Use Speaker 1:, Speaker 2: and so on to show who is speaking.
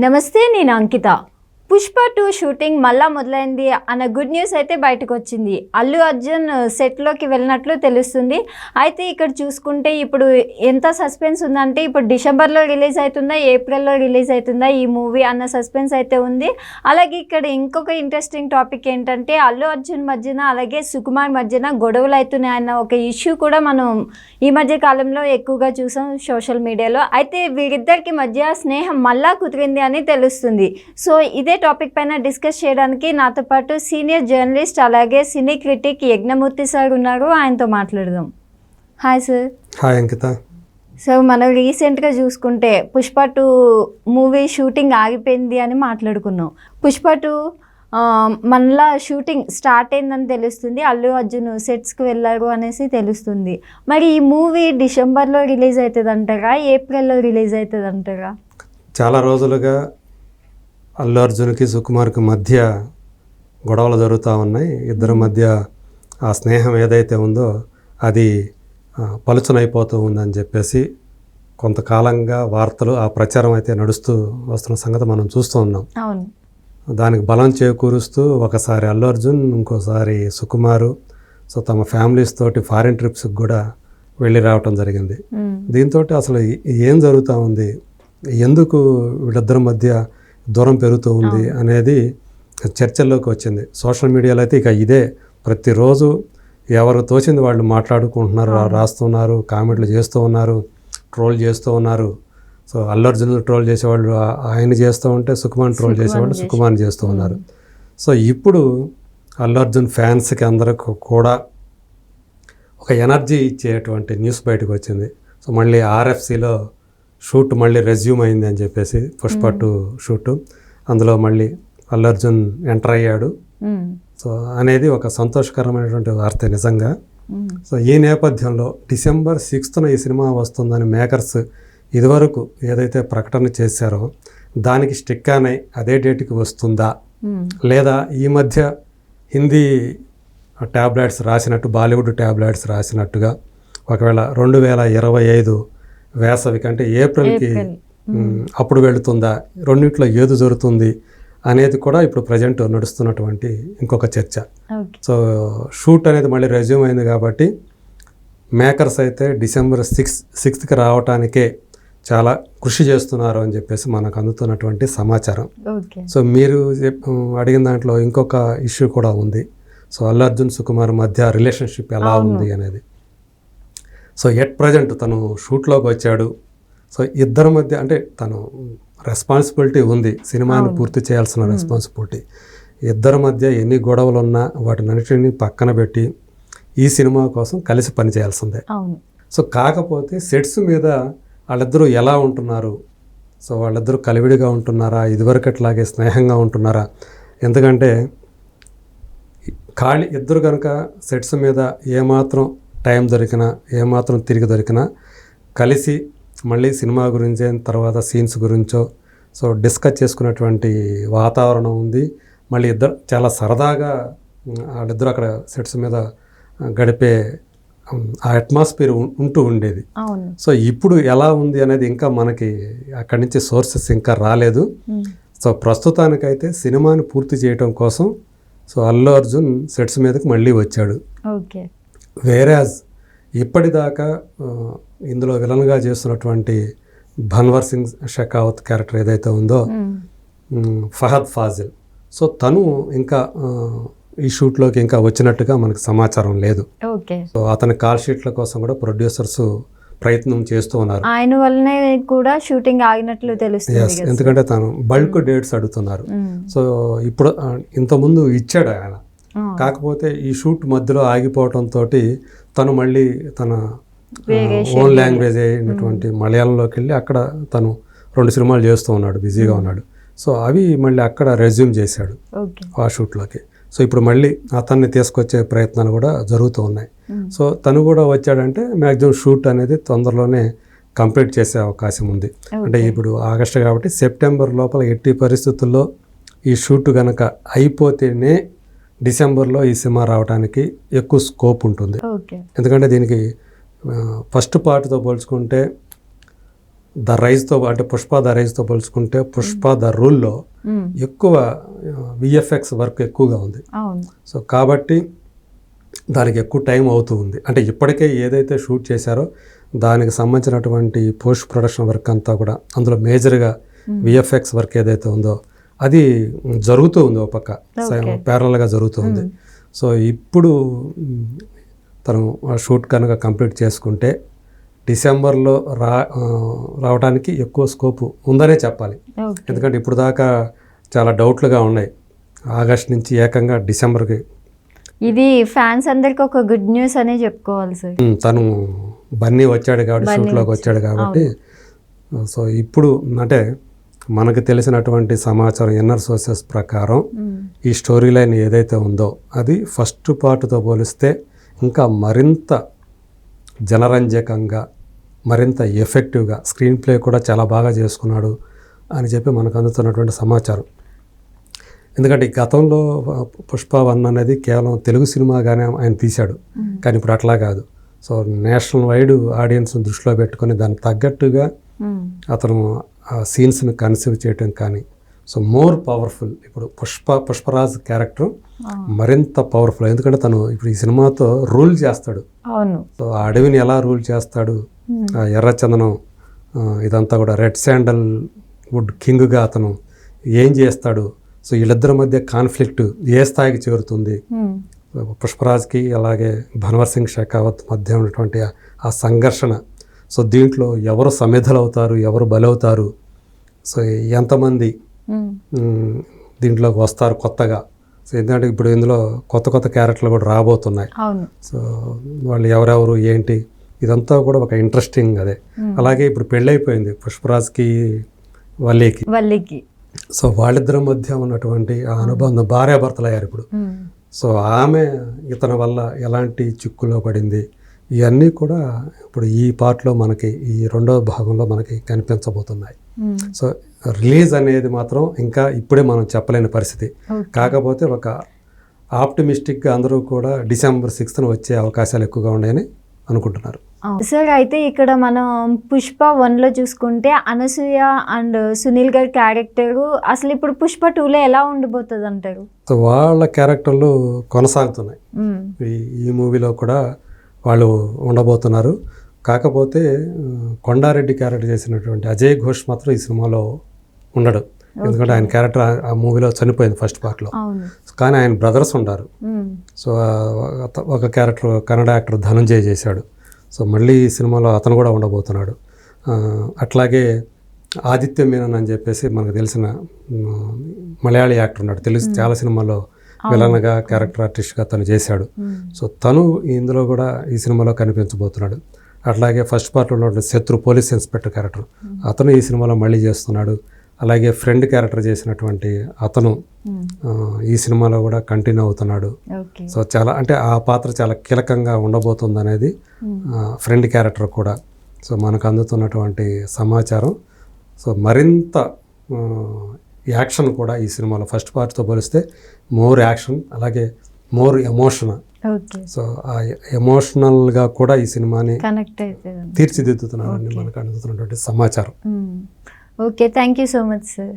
Speaker 1: నమస్తే, నేను అంకిత. పుష్ప 2 షూటింగ్ మళ్ళా మొదలైంది అన్న గుడ్ న్యూస్ అయితే బయటకు వచ్చింది. అల్లు అర్జున్ సెట్లోకి వెళ్ళినట్లు తెలుస్తుంది. అయితే ఇక్కడ చూసుకుంటే ఇప్పుడు ఎంత సస్పెన్స్ ఉందంటే, ఇప్పుడు డిసెంబర్లో రిలీజ్ అవుతుందా, ఏప్రిల్లో రిలీజ్ అవుతుందా ఈ మూవీ అన్న సస్పెన్స్ అయితే ఉంది. అలాగే ఇక్కడ ఇంకొక ఇంట్రెస్టింగ్ టాపిక్ ఏంటంటే, అల్లు అర్జున్ మధ్యన అలాగే సుకుమార్ మధ్యన గొడవలు అవుతున్నాయి అన్న ఒక ఇష్యూ కూడా మనం ఈ మధ్య కాలంలో ఎక్కువగా చూసాం సోషల్ మీడియాలో. అయితే వీరిద్దరికి మధ్య స్నేహం మళ్ళా కుదిరింది అని తెలుస్తుంది. సో ఇదే టాపిక్ పైన డిస్కస్ చేయడానికి నాతో పాటు సీనియర్ జర్నలిస్ట్ అలాగే సినీ క్రిటిక్ యజ్ఞమూర్తి సార్ ఉన్నారు. ఆయనతో మాట్లాడదాం. Hi sir.
Speaker 2: హాయ్ అంకిత.
Speaker 1: సో మనం రీసెంట్గా చూసుకుంటే పుష్ప 2 మూవీ షూటింగ్ ఆగిపోయింది అని మాట్లాడుకున్నాం. పుష్ప 2 మళ్ళా షూటింగ్ స్టార్ట్ అయిందని తెలుస్తుంది. అల్లు అర్జున్ సెట్స్కి వెళ్ళారు అనేసి తెలుస్తుంది. మరి ఈ మూవీ డిసెంబర్లో రిలీజ్ అవుతుంది అంటారా, ఏప్రిల్లో రిలీజ్ అవుతుంది అంటారా?
Speaker 2: చాలా రోజులుగా అల్లు అర్జున్కి సుకుమార్కి మధ్య గొడవలు జరుగుతూ ఉన్నాయి. ఇద్దరి మధ్య ఆ స్నేహం ఏదైతే ఉందో అది పలుచనైపోతూ ఉందని చెప్పేసి కొంతకాలంగా వార్తలు ఆ ప్రచారం అయితే నడుస్తూ వస్తున్న సంగతి మనం చూస్తూ ఉన్నాం.
Speaker 1: అవును.
Speaker 2: దానికి బలం చేకూరుస్తూ ఒకసారి అల్లు అర్జున్, ఇంకోసారి సుకుమారు సో తమ ఫ్యామిలీస్ తోటి ఫారిన్ ట్రిప్స్కి కూడా వెళ్ళి రావటం జరిగింది. దీంతో అసలు ఏం జరుగుతూ ఉంది, ఎందుకు వీళ్ళిద్దరి మధ్య దూరం పెరుగుతూ ఉంది అనేది చర్చల్లోకి వచ్చింది. సోషల్ మీడియాలో అయితే ఇక ఇదే ప్రతిరోజు ఎవరు తోచింది వాళ్ళు మాట్లాడుకుంటున్నారు, రాస్తున్నారు, కామెంట్లు చేస్తూ ఉన్నారు, ట్రోల్ చేస్తూ ఉన్నారు. సో అల్లు అర్జున్ ట్రోల్ చేసేవాళ్ళు ఆయన చేస్తూ ఉంటే, సుకుమార్ ట్రోల్ చేసేవాళ్ళు సుకుమార్ని చేస్తూ ఉన్నారు. సో ఇప్పుడు అల్లు అర్జున్ ఫ్యాన్స్కి అందరికి కూడా ఒక ఎనర్జీ ఇచ్చేటువంటి న్యూస్ బయటకు వచ్చింది. సో మళ్ళీ ఆర్ఎఫ్సిలో షూట్ మళ్ళీ రెజ్యూమ్ అయింది అని చెప్పేసి పుష్ప 2 షూటు, అందులో మళ్ళీ అల్లు అర్జున్ ఎంటర్ అయ్యాడు. సో అనేది ఒక సంతోషకరమైనటువంటి వార్త నిజంగా. సో ఈ నేపథ్యంలో డిసెంబర్ 6న ఈ సినిమా వస్తుందని మేకర్స్ ఇదివరకు ఏదైతే ప్రకటన చేశారో దానికి స్టిక్ అని అదే డేట్కి వస్తుందా, లేదా ఈ మధ్య హిందీ ట్యాబ్లెట్స్ రాసినట్టు, బాలీవుడ్ ట్యాబ్లెట్స్ రాసినట్టుగా ఒకవేళ 2025 వేసవికి అంటే ఏప్రిల్కి అప్పుడు వెళుతుందా, రెండింటిలో ఏది జరుగుతుంది అనేది కూడా ఇప్పుడు ప్రజెంట్ నడుస్తున్నటువంటి ఇంకొక చర్చ. సో షూట్ అనేది మళ్ళీ రెజ్యూమ్ అయింది కాబట్టి మేకర్స్ అయితే డిసెంబర్ 6కి రావటానికే చాలా కృషి చేస్తున్నారు అని చెప్పేసి మనకు అందుతున్నటువంటి సమాచారం. సో మీరు అడిగిన దాంట్లో ఇంకొక ఇష్యూ కూడా ఉంది. సో అల్లు అర్జున్ సుకుమార్ మధ్య రిలేషన్షిప్ ఎలా ఉంది అనేది. సో ఎట్ ప్రజెంట్ తను షూట్లోకి వచ్చాడు. సో ఇద్దరి మధ్య అంటే తను రెస్పాన్సిబిలిటీ ఉంది, సినిమాని పూర్తి చేయాల్సిన రెస్పాన్సిబిలిటీ. ఇద్దరి మధ్య ఎన్ని గొడవలు ఉన్నా వాటినన్నిటిని పక్కన పెట్టి ఈ సినిమా కోసం కలిసి పనిచేయాల్సిందే. సో కాకపోతే సెట్స్ మీద వాళ్ళిద్దరూ ఎలా ఉంటున్నారు, సో వాళ్ళిద్దరూ కలివిడిగా ఉంటున్నారా, ఇదివరకట్లాగే స్నేహంగా ఉంటున్నారా? ఎందుకంటే ఇద్దరు కనుక సెట్స్ మీద ఏమాత్రం టైం దొరికినా, ఏమాత్రం తిరిగి దొరికినా కలిసి మళ్ళీ సినిమా గురించే, తర్వాత సీన్స్ గురించో సో డిస్కస్ చేసుకునేటువంటి వాతావరణం ఉంది. మళ్ళీ ఇద్దరు చాలా సరదాగా వాళ్ళిద్దరు అక్కడ సెట్స్ మీద గడిపే ఆ అట్మాస్ఫియర్ ఉంటూ ఉండేది. సో ఇప్పుడు ఎలా ఉంది అనేది ఇంకా మనకి అక్కడి నుంచి సోర్సెస్ ఇంకా రాలేదు. సో ప్రస్తుతానికైతే సినిమాని పూర్తి చేయడం కోసం సో అల్లు అర్జున్ సెట్స్ మీదకి మళ్ళీ వచ్చాడు. వేరాజ్ ఇప్పటిదాకా ఇందులో విలన్గా చేస్తున్నటువంటి భన్వర్ సింగ్ షెకావత్ క్యారెక్టర్ ఏదైతే ఉందో ఫహద్ ఫాజిల్, సో తను ఇంకా ఈ షూట్లోకి ఇంకా వచ్చినట్టుగా మనకు సమాచారం లేదు. సో అతని కాల్ షీట్ల కోసం కూడా ప్రొడ్యూసర్స్ ప్రయత్నం చేస్తూ ఉన్నారు.
Speaker 1: ఆయన వల్లనే కూడా షూటింగ్ ఆగినట్లు తెలుస్తుంది.
Speaker 2: ఎందుకంటే తను బల్క్ డేట్స్ అడుగుతున్నారు. సో ఇప్పుడు ఇంతకుముందు ఇచ్చాడు ఆయన, కాకపోతే ఈ షూట్ మధ్యలో ఆగిపోవడంతో తను మళ్ళీ తన ఓన్ లాంగ్వేజ్ అయినటువంటి మలయాళంలోకి వెళ్ళి అక్కడ తను 2 సినిమాలు చేస్తూ ఉన్నాడు, బిజీగా ఉన్నాడు. సో అవి మళ్ళీ అక్కడ రెజ్యూమ్ చేశాడు ఆ షూట్లోకి. సో ఇప్పుడు మళ్ళీ అతన్ని తీసుకొచ్చే ప్రయత్నాలు కూడా జరుగుతూ ఉన్నాయి. సో తను కూడా వచ్చాడంటే మ్యాక్సిమం షూట్ అనేది తొందరలోనే కంప్లీట్ చేసే అవకాశం ఉంది. అంటే ఇప్పుడు ఆగస్టు కాబట్టి సెప్టెంబర్ లోపల ఎట్టి పరిస్థితుల్లో ఈ షూట్ కనుక అయిపోతేనే డిసెంబర్లో ఈ సినిమా రావడానికి ఎక్కువ స్కోప్ ఉంటుంది. ఎందుకంటే దీనికి ఫస్ట్ పార్ట్తో పోల్చుకుంటే ద రైజ్తో అంటే పుష్ప ద రైజ్తో పోల్చుకుంటే పుష్ప ద రూల్లో ఎక్కువ విఎఫ్ఎక్స్ వర్క్ ఎక్కువగా ఉంది.
Speaker 1: అవును.
Speaker 2: సో కాబట్టి దానికి ఎక్కువ టైం అవుతూ ఉంది. అంటే ఇప్పటికే ఏదైతే షూట్ చేశారో దానికి సంబంధించినటువంటి పోస్ట్ ప్రొడక్షన్ వర్క్ అంతా కూడా అందులో మేజర్గా విఎఫ్ఎక్స్ వర్క్ ఏదైతే ఉందో అది జరుగుతూ ఉంది, ఒక పక్క ప్యారలల్గా జరుగుతూ ఉంది. సో ఇప్పుడు తను షూట్ కనుక కంప్లీట్ చేసుకుంటే డిసెంబర్లో రావడానికి ఎక్కువ స్కోపు ఉందనే చెప్పాలి. ఎందుకంటే ఇప్పుడు దాకా చాలా డౌట్లుగా ఉన్నాయి. ఆగస్ట్ నుంచి ఏకంగా డిసెంబర్కి.
Speaker 1: ఇది ఫ్యాన్స్ అందరికి ఒక గుడ్ న్యూస్ అనే చెప్పుకోవాలి సార్.
Speaker 2: తను బన్నీ వచ్చాడు కాబట్టి, షూట్లోకి వచ్చాడు కాబట్టి. సో ఇప్పుడు అంటే మనకు తెలిసినటువంటి సమాచారం ఇన్నర్ సోర్సెస్ ప్రకారం ఈ స్టోరీ లైన్ ఏదైతే ఉందో అది ఫస్ట్ పార్ట్తో పోలిస్తే ఇంకా మరింత జనరంజకంగా, మరింత ఎఫెక్టివ్గా, స్క్రీన్ ప్లే కూడా చాలా బాగా చేసుకున్నాడు అని చెప్పి మనకు అందుతున్నటువంటి సమాచారం. ఎందుకంటే ఈ గతంలో పుష్ప 1 అనేది కేవలం తెలుగు సినిమాగానే ఆయన తీశాడు, కానీ ఇప్పుడు అట్లా కాదు. సో నేషనల్ వైడ్ ఆడియన్స్ని దృష్టిలో పెట్టుకొని దానికి తగ్గట్టుగా అతను ఆ సీన్స్ని కన్సీవ్ చేయటం కానీ, సో మోర్ పవర్ఫుల్. ఇప్పుడు పుష్పరాజ్ క్యారెక్టర్ మరింత పవర్ఫుల్. ఎందుకంటే తను ఇప్పుడు ఈ సినిమాతో రూల్ చేస్తాడు. సో ఆ అడవిని ఎలా రూల్ చేస్తాడు, ఎర్రచందనం ఇదంతా కూడా రెడ్ శాండల్ వుడ్ కింగ్గా అతను ఏం చేస్తాడు, సో వీళ్ళిద్దరి మధ్య కాన్ఫ్లిక్ట్ ఏ స్థాయికి చేరుతుంది, పుష్పరాజ్కి అలాగే భన్వర్ సింగ్ షెకావత్ మధ్య ఉన్నటువంటి ఆ సంఘర్షణ, సో దీంట్లో ఎవరు సమిధలవుతారు, ఎవరు బలవుతారు, సో ఎంతమంది దీంట్లోకి వస్తారు కొత్తగా. సో ఎందుకంటే ఇప్పుడు ఇందులో కొత్త క్యారెక్టర్లు కూడా రాబోతున్నాయి. సో వాళ్ళు ఎవరెవరు ఏంటి ఇదంతా కూడా ఒక ఇంట్రెస్టింగ్. అదే అలాగే ఇప్పుడు పెళ్ళైపోయింది పుష్పరాజ్కి వల్లీకి. సో వాళ్ళిద్దరి మధ్య ఉన్నటువంటి ఆ అనుబంధం, భార్యాభర్తలు అయ్యారు ఇప్పుడు. సో ఆమె ఇతని వల్ల ఎలాంటి చిక్కులో పడింది, ఇవన్నీ కూడా ఇప్పుడు ఈ పార్ట్లో మనకి ఈ రెండవ భాగంలో మనకి కనిపించబోతున్నాయి. సో రిలీజ్ అనేది మాత్రం ఇంకా ఇప్పుడే మనం చెప్పలేని పరిస్థితి. కాకపోతే ఒక ఆప్టిమిస్టిక్గా అందరూ కూడా డిసెంబర్ 6th వచ్చే అవకాశాలు ఎక్కువగా ఉన్నాయని అనుకుంటున్నారు.
Speaker 1: సార్ అయితే ఇక్కడ మనం పుష్ప 1లో చూసుకుంటే అనసూయ అండ్ సునీల్ గారి క్యారెక్టరు అసలు ఇప్పుడు పుష్ప 2లో ఎలా ఉండబోతుంది అంటారు?
Speaker 2: సో వాళ్ళ క్యారెక్టర్లు కొనసాగుతున్నాయి. ఈ మూవీలో కూడా వాళ్ళు ఉండబోతున్నారు. కాకపోతే కొండారెడ్డి క్యారెక్టర్ చేసినటువంటి అజయ్ ఘోష్ మాత్రం ఈ సినిమాలో ఉండడు. ఎందుకంటే ఆయన క్యారెక్టర్ ఆ మూవీలో చనిపోయింది ఫస్ట్ పార్ట్లో. కానీ ఆయన బ్రదర్స్ ఉన్నారు. సో ఒక క్యారెక్టర్ కన్నడ యాక్టర్ ధనంజయ్ చేశాడు. సో మళ్ళీ ఈ సినిమాలో అతను కూడా ఉండబోతున్నాడు. అట్లాగే ఆదిత్య మీనన్ అని చెప్పేసి మనకు తెలిసిన మలయాళీ యాక్టర్ ఉన్నాడు. తెలుసు చాలా సినిమాల్లో విలన్గా క్యారెక్టర్ ఆర్టిస్ట్గా తను చేశాడు. సో తను ఇందులో కూడా ఈ సినిమాలో కనిపించబోతున్నాడు. అట్లాగే ఫస్ట్ పార్ట్లో ఉన్న శత్రు పోలీస్ ఇన్స్పెక్టర్ క్యారెక్టర్ అతను ఈ సినిమాలో మళ్ళీ చేస్తున్నాడు. అలాగే ఫ్రెండ్ క్యారెక్టర్ చేసినటువంటి అతను ఈ సినిమాలో కూడా కంటిన్యూ అవుతున్నాడు. సో చాలా అంటే ఆ పాత్ర చాలా కీలకంగా ఉండబోతుంది అనేది ఫ్రెండ్ క్యారెక్టర్ కూడా. సో మనకు అందుతున్నటువంటి సమాచారం. సో మరింత యాక్షన్ కూడా ఈ సినిమాలో ఫస్ట్ పార్ట్తో పోలిస్తే మోర్ యాక్షన్, అలాగే మోర్ ఎమోషన్. సో ఆ ఎమోషనల్గా కూడా ఈ సినిమాని తీర్చిదిద్దుతున్నారని మనకు అందుతున్నటువంటి సమాచారం.
Speaker 1: Okay, thank you so much sir.